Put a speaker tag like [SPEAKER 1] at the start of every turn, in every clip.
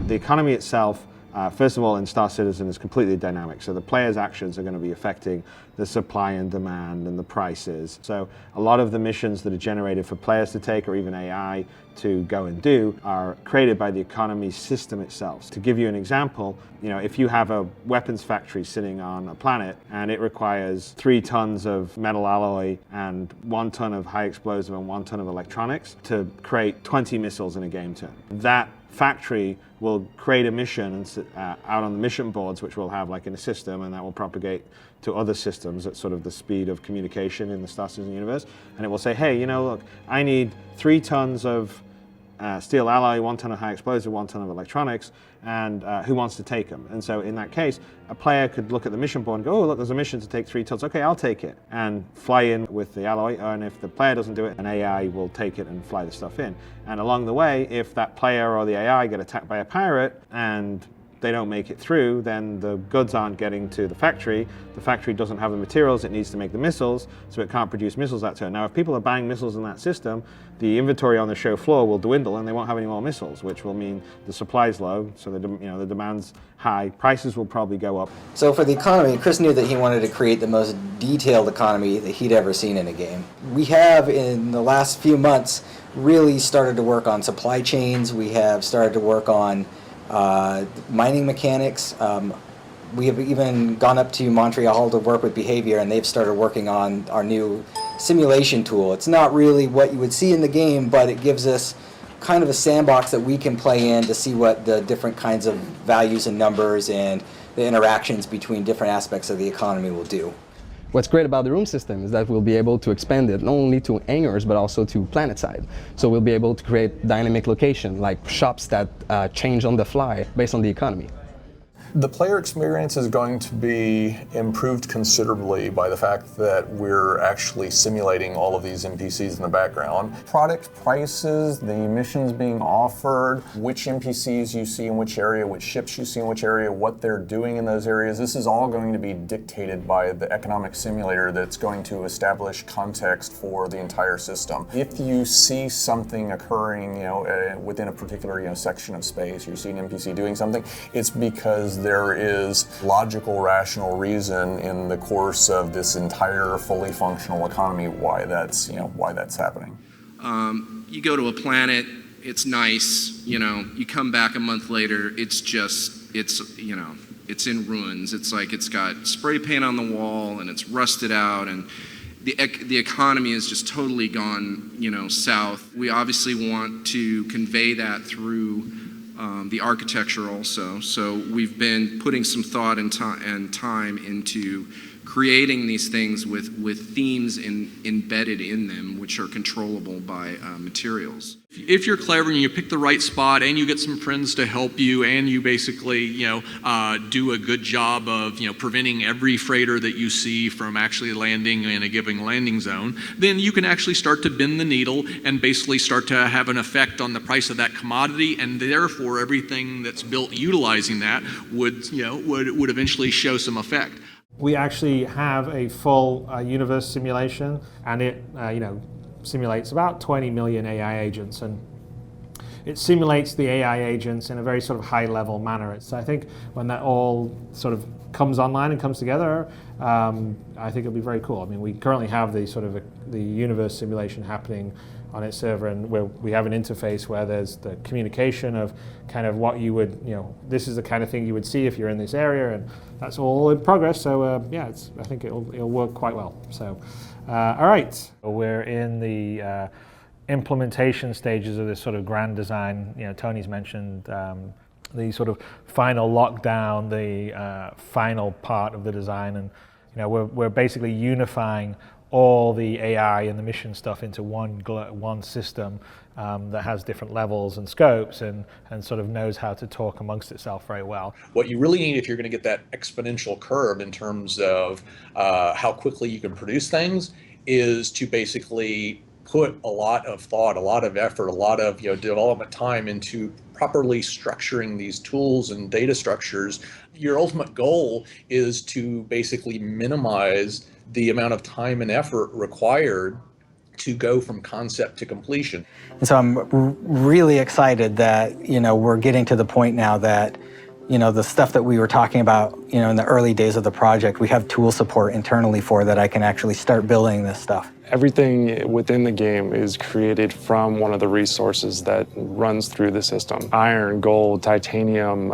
[SPEAKER 1] The economy itself, first of all, in Star Citizen is completely dynamic. So the player's actions are going to be affecting the supply and demand and the prices. So a lot of the missions that are generated for players to take, or even AI to go and do, are created by the economy system itself. To give you an example, if you have a weapons factory sitting on a planet and it requires 3 tons of metal alloy and 1 ton of high explosive and 1 ton of electronics to create 20 missiles in a game turn, that factory will create a mission out on the mission boards, which we'll have like in a system, and that will propagate to other systems at sort of the speed of communication in the Star Citizen universe. And it will say, hey, look, I need 3 tons of steel alloy, 1 ton of high explosive, 1 ton of electronics, and who wants to take them? And so in that case, a player could look at the mission board and go, oh, look, there's a mission to take 3 tons. Okay, I'll take it, and fly in with the alloy. And if the player doesn't do it, an AI will take it and fly the stuff in. And along the way, if that player or the AI get attacked by a pirate and they don't make it through, then the goods aren't getting to the factory. The factory doesn't have the materials it needs to make the missiles, so it can't produce missiles that turn. Now, if people are buying missiles in that system, the inventory on the show floor will dwindle and they won't have any more missiles, which will mean the supply's low, so the demand's high. Prices will probably go up.
[SPEAKER 2] So for the economy, Chris knew that he wanted to create the most detailed economy that he'd ever seen in a game. We have, in the last few months, really started to work on supply chains. We have started to work on mining mechanics. We have even gone up to Montreal to work with behavior, and they've started working on our new simulation tool. It's not really what you would see in the game, but it gives us kind of a sandbox that we can play in to see what the different kinds of values and numbers and the interactions between different aspects of the economy will do.
[SPEAKER 3] What's great about the room system is that we'll be able to expand it not only to hangars but also to planet side. So we'll be able to create dynamic location, like shops that change on the fly based on the economy.
[SPEAKER 4] The player experience is going to be improved considerably by the fact that we're actually simulating all of these NPCs in the background. Product prices, the missions being offered, which NPCs you see in which area, which ships you see in which area, what they're doing in those areas. This is all going to be dictated by the economic simulator that's going to establish context for the entire system. If you see something occurring, within a particular, section of space, you see an NPC doing something, it's because there is logical, rational reason in the course of this entire fully functional economy why that's happening.
[SPEAKER 5] You go to a planet, it's nice, you come back a month later, it's in ruins. It's like it's got spray paint on the wall and it's rusted out, and the economy has just totally gone, south. We obviously want to convey that through the architecture also. So we've been putting some thought and time into creating these things with themes embedded in them, which are controllable by materials.
[SPEAKER 6] If you're clever and you pick the right spot and you get some friends to help you and you basically, do a good job of, preventing every freighter that you see from actually landing in a given landing zone, then you can actually start to bend the needle and basically start to have an effect on the price of that commodity, and therefore everything that's built utilizing that would eventually show some effect.
[SPEAKER 7] We actually have a full universe simulation, and it simulates about 20 million AI agents, and it simulates the AI agents in a very sort of high-level manner. So I think when that all sort of comes online and comes together, I think it'll be very cool. I mean, we currently have the universe simulation happening on its server, and where we have an interface where there's the communication of kind of what you would, this is the kind of thing you would see if you're in this area, and that's all in progress. So I think it'll work quite well. So, all right, we're in the implementation stages of this sort of grand design. Tony's mentioned the sort of final lockdown, the final part of the design, and we're basically unifying all the AI and the mission stuff into one system that has different levels and scopes and sort of knows how to talk amongst itself very well.
[SPEAKER 8] What you really need if you're going to get that exponential curve in terms of how quickly you can produce things is to basically put a lot of thought, a lot of effort, a lot of development time into properly structuring these tools and data structures. Your ultimate goal is to basically minimize the amount of time and effort required to go from concept to completion.
[SPEAKER 2] And so I'm really excited that, we're getting to the point now that, the stuff that we were talking about, in the early days of the project, we have tool support internally for that I can actually start building this stuff.
[SPEAKER 9] Everything within the game is created from one of the resources that runs through the system. Iron, gold, titanium,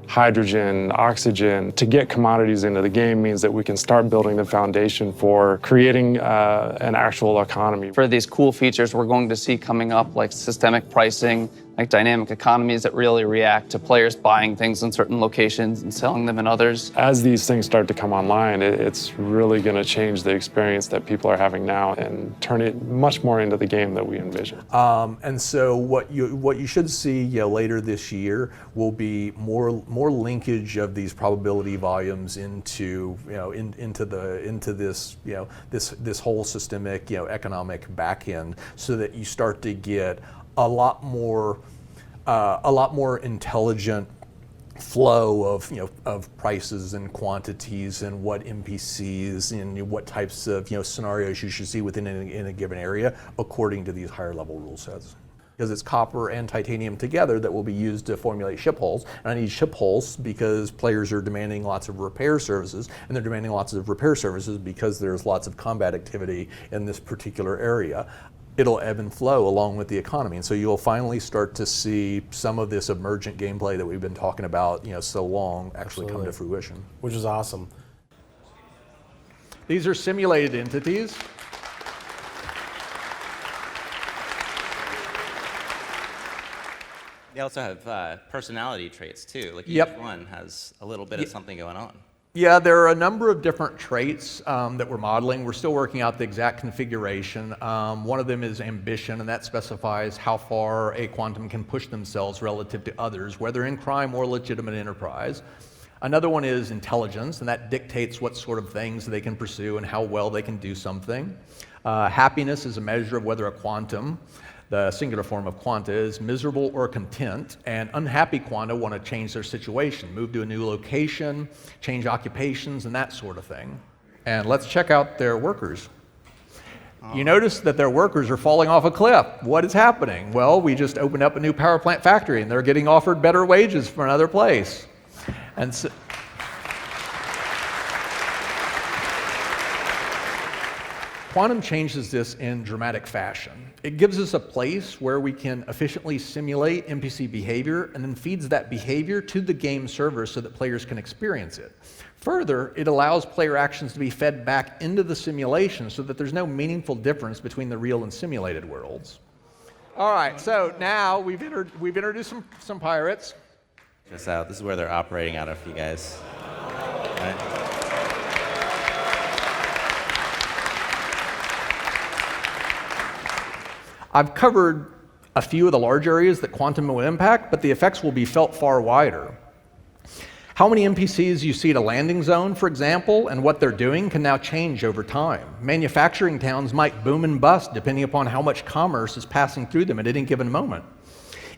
[SPEAKER 9] hydrogen, oxygen. To get commodities into the game means that we can start building the foundation for creating an actual economy.
[SPEAKER 10] For these cool features we're going to see coming up, like systemic pricing, like dynamic economies that really react to players buying things in certain locations and selling them in others.
[SPEAKER 9] As these things start to come online, it's really going to change the experience that people are having now and turn it much more into the game that we envision.
[SPEAKER 8] And so what you should see later this year will be more linkage of these probability volumes into into this whole systemic economic back end, so that you start to get a lot more intelligent flow of prices and quantities and what NPCs and what types of scenarios you should see within in a given area according to these higher level rule sets. Because it's copper and titanium together that will be used to formulate ship hulls. And I need ship hulls because players are demanding lots of repair services, and they're demanding lots of repair services because there's lots of combat activity in this particular area. It'll ebb and flow along with the economy. And so you'll finally start to see some of this emergent gameplay that we've been talking about so long actually come to fruition.
[SPEAKER 11] Which is awesome.
[SPEAKER 8] These are simulated entities.
[SPEAKER 12] They also have personality traits too. Like each one has a little bit of something going on.
[SPEAKER 8] Yeah, there are a number of different traits that we're modeling. We're still working out the exact configuration. One of them is ambition, and that specifies how far a quantum can push themselves relative to others, whether in crime or legitimate enterprise. Another one is intelligence, and that dictates what sort of things they can pursue and how well they can do something. Happiness is a measure of whether a quantum, the singular form of quanta, is miserable or content, and unhappy quanta want to change their situation, move to a new location, change occupations, and that sort of thing. And let's check out their workers. You notice that their workers are falling off a cliff. What is happening? Well, we just opened up a new power plant factory, and they're getting offered better wages from another place. And so, quantum changes this in dramatic fashion. It gives us a place where we can efficiently simulate NPC behavior and then feeds that behavior to the game server so that players can experience it. Further, it allows player actions to be fed back into the simulation so that there's no meaningful difference between the real and simulated worlds. All right, so now we've introduced some pirates.
[SPEAKER 12] Check this out. This is where they're operating out of, you guys. Right.
[SPEAKER 8] I've covered a few of the large areas that quantum will impact, but the effects will be felt far wider. How many NPCs you see at a landing zone, for example, and what they're doing can now change over time. Manufacturing towns might boom and bust depending upon how much commerce is passing through them at any given moment.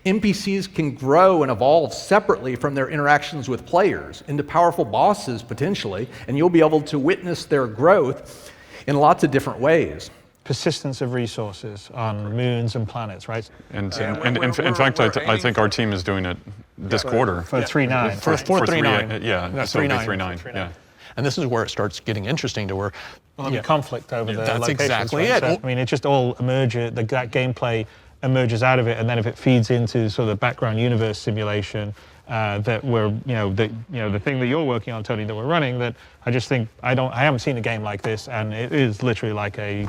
[SPEAKER 8] NPCs can grow and evolve separately from their interactions with players into powerful bosses potentially, and you'll be able to witness their growth in lots of different ways.
[SPEAKER 13] Persistence of resources on moons and planets, right?
[SPEAKER 9] And in fact, I think our team is doing it this quarter.
[SPEAKER 13] For 3.9.
[SPEAKER 11] For 4.39.
[SPEAKER 9] Yeah, so 3.9. Yeah.
[SPEAKER 8] And this is where it starts getting interesting to where
[SPEAKER 13] conflict over the
[SPEAKER 8] that's
[SPEAKER 13] locations,
[SPEAKER 8] exactly
[SPEAKER 13] right?
[SPEAKER 8] it.
[SPEAKER 13] So, I mean, it just all emerges, that gameplay emerges out of it, and then if it feeds into sort of the background universe simulation that we're, the thing that you're working on, Tony, that we're running, that I just think I haven't seen a game like this, and it is literally like a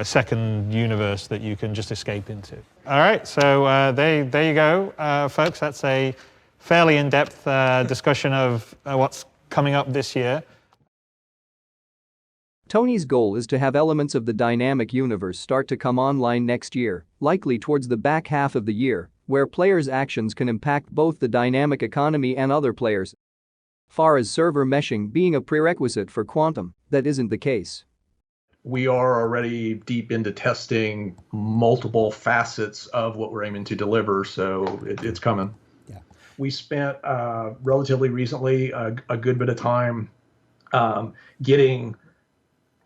[SPEAKER 13] second universe that you can just escape into. All right, so there you go, folks. That's a fairly in-depth discussion of what's coming up this year.
[SPEAKER 14] Tony's goal is to have elements of the dynamic universe start to come online next year, likely towards the back half of the year, where players' actions can impact both the dynamic economy and other players. Far as server meshing being a prerequisite for quantum, that isn't the case.
[SPEAKER 8] We are already deep into testing multiple facets of what we're aiming to deliver, so it's coming. Yeah. We spent relatively recently a good bit of time getting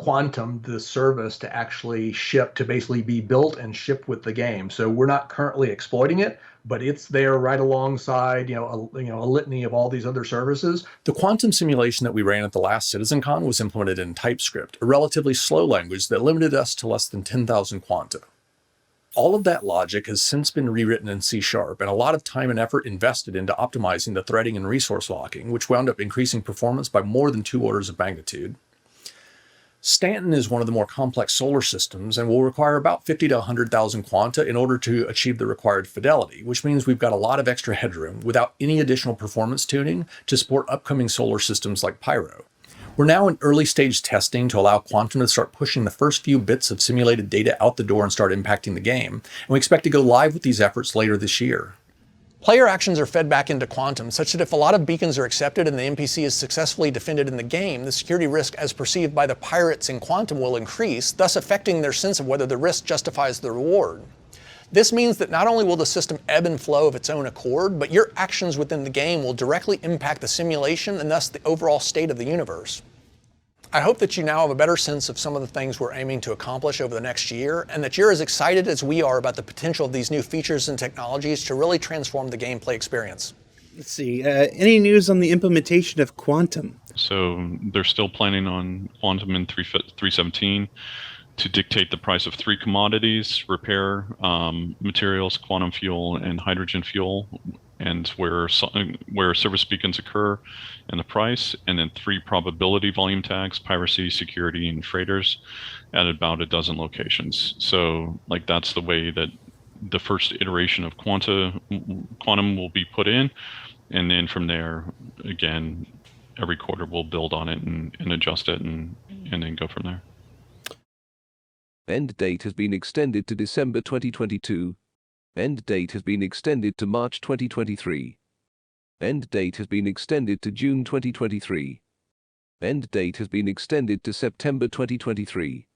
[SPEAKER 8] Quantum, the service, to actually ship, to basically be built and shipped with the game. So we're not currently exploiting it, but it's there right alongside, a litany of all these other services. The quantum simulation that we ran at the last CitizenCon was implemented in TypeScript, a relatively slow language that limited us to less than 10,000 quanta. All of that logic has since been rewritten in C#, and a lot of time and effort invested into optimizing the threading and resource locking, which wound up increasing performance by more than 2 orders of magnitude. Stanton is one of the more complex solar systems and will require about 50 to 100,000 quanta in order to achieve the required fidelity, which means we've got a lot of extra headroom without any additional performance tuning to support upcoming solar systems like Pyro. We're now in early stage testing to allow Quantum to start pushing the first few bits of simulated data out the door and start impacting the game, and we expect to go live with these efforts later this year. Player actions are fed back into Quantum, such that if a lot of beacons are accepted and the NPC is successfully defended in the game, the security risk as perceived by the pirates in Quantum will increase, thus affecting their sense of whether the risk justifies the reward. This means that not only will the system ebb and flow of its own accord, but your actions within the game will directly impact the simulation and thus the overall state of the universe. I hope that you now have a better sense of some of the things we're aiming to accomplish over the next year, and that you're as excited as we are about the potential of these new features and technologies to really transform the gameplay experience.
[SPEAKER 11] Let's see, any news on the implementation of Quantum?
[SPEAKER 15] So they're still planning on Quantum in 3.17 to dictate the price of 3 commodities: repair materials, quantum fuel, and hydrogen fuel, and where service beacons occur, and the price, and then 3 probability volume tags: piracy, security, and freighters, at about a dozen locations. So that's the way that the first iteration of Quantum will be put in, and then from there, again, every quarter we'll build on it and adjust it and then go from there.
[SPEAKER 16] End date has been extended to December 2022. End date has been extended to March 2023. End date has been extended to June 2023. End date has been extended to September 2023.